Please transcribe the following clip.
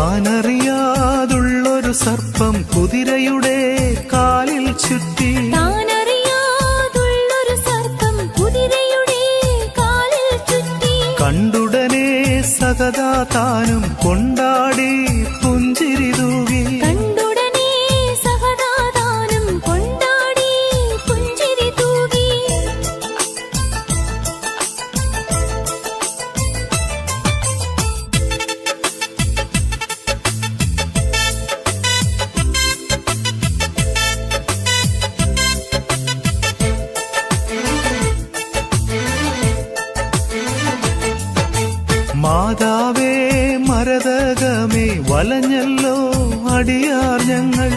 താനറിയാതുള്ളൊരു സർപ്പം കുതിരയുടെ കാലിൽ ചുറ്റി. താനറിയാതുള്ളൊരു സർപ്പം കുതിരയുടെ കാലിൽ ചുറ്റി. കണ്ടുടനെ സകതാ താനും കൊണ്ടാടി പുഞ്ചിരി തൂകി. കണ്ടുടനെ സകതാ താനും കൊണ്ടാടി പുഞ്ചിരി തൂകി. മാതാവേ മരതകമേ വലഞ്ഞല്ലോ അടിയാർ ഞങ്ങൾ.